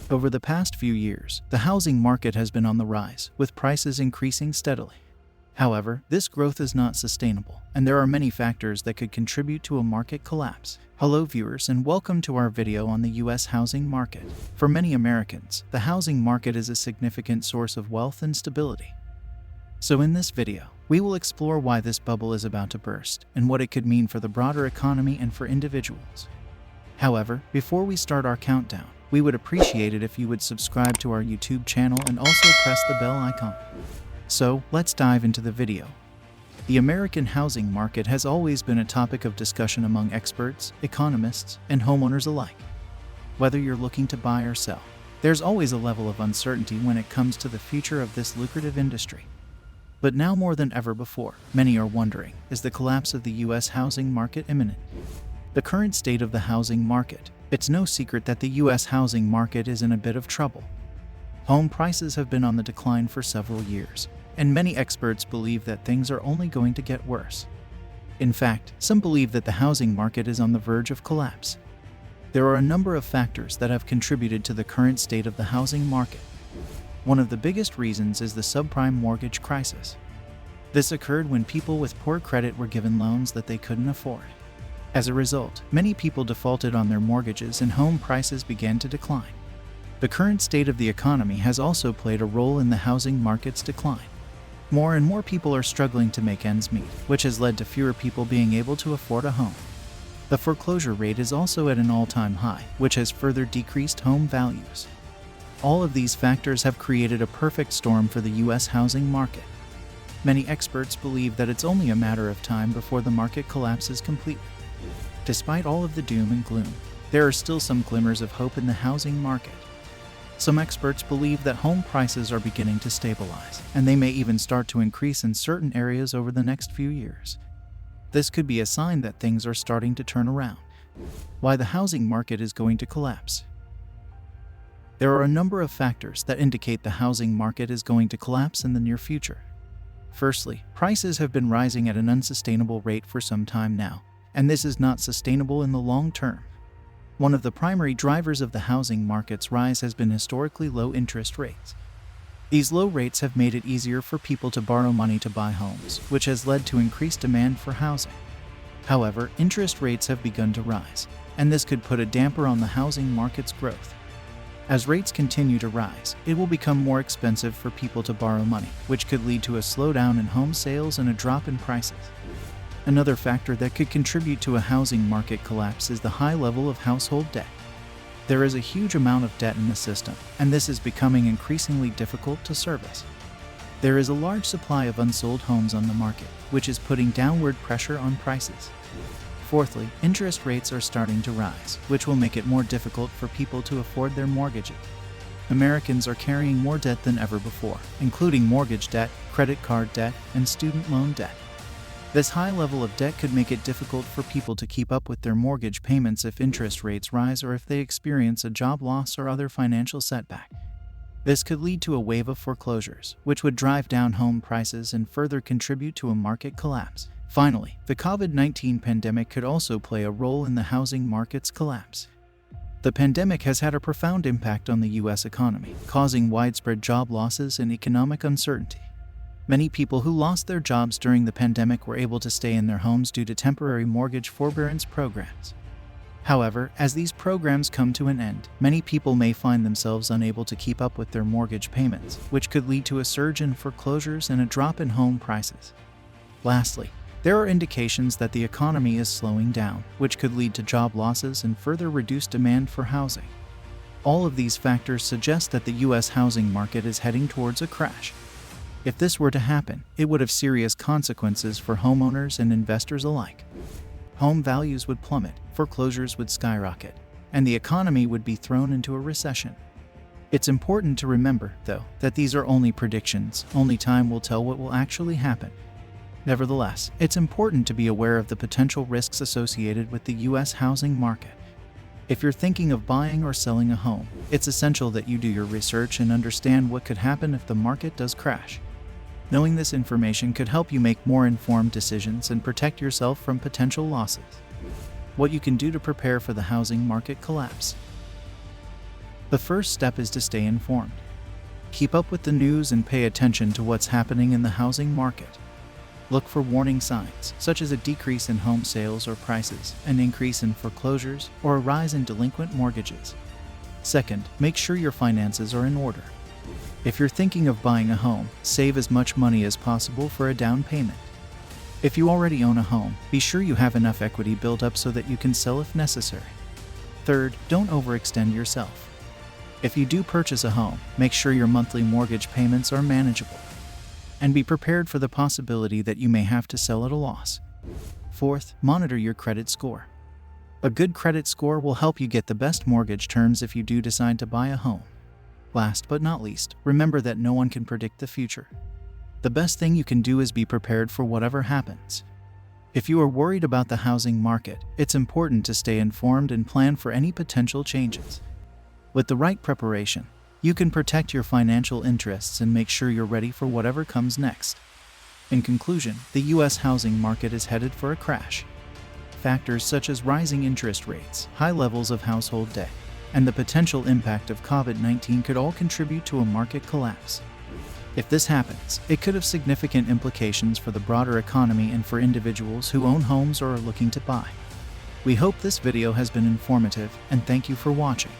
Over the past few years, the housing market has been on the rise, with prices increasing steadily. However, this growth is not sustainable, and there are many factors that could contribute to a market collapse. Hello viewers, and welcome to our video on the U.S. housing market. For many Americans, the housing market is a significant source of wealth and stability. So in this video, we will explore why this bubble is about to burst, and what it could mean for the broader economy and for individuals. However, before we start our countdown, we would appreciate it if you would subscribe to our YouTube channel and also press the bell icon. So, let's dive into the video. The American housing market has always been a topic of discussion among experts, economists, and homeowners alike. Whether you're looking to buy or sell, there's always a level of uncertainty when it comes to the future of this lucrative industry. But now more than ever before, many are wondering, is the collapse of the U.S. housing market imminent? The current state of the housing market. It's no secret that the U.S. housing market is in a bit of trouble. Home prices have been on the decline for several years, and many experts believe that things are only going to get worse. In fact, some believe that the housing market is on the verge of collapse. There are a number of factors that have contributed to the current state of the housing market. One of the biggest reasons is the subprime mortgage crisis. This occurred when people with poor credit were given loans that they couldn't afford. As a result, many people defaulted on their mortgages and home prices began to decline. The current state of the economy has also played a role in the housing market's decline. More and more people are struggling to make ends meet, which has led to fewer people being able to afford a home. The foreclosure rate is also at an all-time high, which has further decreased home values. All of these factors have created a perfect storm for the U.S. housing market. Many experts believe that it's only a matter of time before the market collapses completely. Despite all of the doom and gloom, there are still some glimmers of hope in the housing market. Some experts believe that home prices are beginning to stabilize, and they may even start to increase in certain areas over the next few years. This could be a sign that things are starting to turn around. Why the housing market is going to collapse? There are a number of factors that indicate the housing market is going to collapse in the near future. Firstly, prices have been rising at an unsustainable rate for some time now, and this is not sustainable in the long term. One of the primary drivers of the housing market's rise has been historically low interest rates. These low rates have made it easier for people to borrow money to buy homes, which has led to increased demand for housing. However, interest rates have begun to rise, and this could put a damper on the housing market's growth. As rates continue to rise, it will become more expensive for people to borrow money, which could lead to a slowdown in home sales and a drop in prices. Another factor that could contribute to a housing market collapse is the high level of household debt. There is a huge amount of debt in the system, and this is becoming increasingly difficult to service. There is a large supply of unsold homes on the market, which is putting downward pressure on prices. Fourthly, interest rates are starting to rise, which will make it more difficult for people to afford their mortgages. Americans are carrying more debt than ever before, including mortgage debt, credit card debt, and student loan debt. This high level of debt could make it difficult for people to keep up with their mortgage payments if interest rates rise or if they experience a job loss or other financial setback. This could lead to a wave of foreclosures, which would drive down home prices and further contribute to a market collapse. Finally, the COVID-19 pandemic could also play a role in the housing market's collapse. The pandemic has had a profound impact on the U.S. economy, causing widespread job losses and economic uncertainty. Many people who lost their jobs during the pandemic were able to stay in their homes due to temporary mortgage forbearance programs. However, as these programs come to an end, many people may find themselves unable to keep up with their mortgage payments, which could lead to a surge in foreclosures and a drop in home prices. Lastly, there are indications that the economy is slowing down, which could lead to job losses and further reduce demand for housing. All of these factors suggest that the U.S. housing market is heading towards a crash. If this were to happen, it would have serious consequences for homeowners and investors alike. Home values would plummet, foreclosures would skyrocket, and the economy would be thrown into a recession. It's important to remember, though, that these are only predictions. Only time will tell what will actually happen. Nevertheless, it's important to be aware of the potential risks associated with the U.S. housing market. If you're thinking of buying or selling a home, it's essential that you do your research and understand what could happen if the market does crash. Knowing this information could help you make more informed decisions and protect yourself from potential losses. What you can do to prepare for the housing market collapse. The first step is to stay informed. Keep up with the news and pay attention to what's happening in the housing market. Look for warning signs, such as a decrease in home sales or prices, an increase in foreclosures, or a rise in delinquent mortgages. Second, make sure your finances are in order. If you're thinking of buying a home, save as much money as possible for a down payment. If you already own a home, be sure you have enough equity built up so that you can sell if necessary. Third, don't overextend yourself. If you do purchase a home, make sure your monthly mortgage payments are manageable. And be prepared for the possibility that you may have to sell at a loss. Fourth, monitor your credit score. A good credit score will help you get the best mortgage terms if you do decide to buy a home. Last but not least, remember that no one can predict the future. The best thing you can do is be prepared for whatever happens. If you are worried about the housing market, it's important to stay informed and plan for any potential changes. With the right preparation, you can protect your financial interests and make sure you're ready for whatever comes next. In conclusion, the U.S. housing market is headed for a crash. Factors such as rising interest rates, high levels of household debt, and the potential impact of COVID-19 could all contribute to a market collapse. If this happens, it could have significant implications for the broader economy and for individuals who own homes or are looking to buy. We hope this video has been informative, and thank you for watching.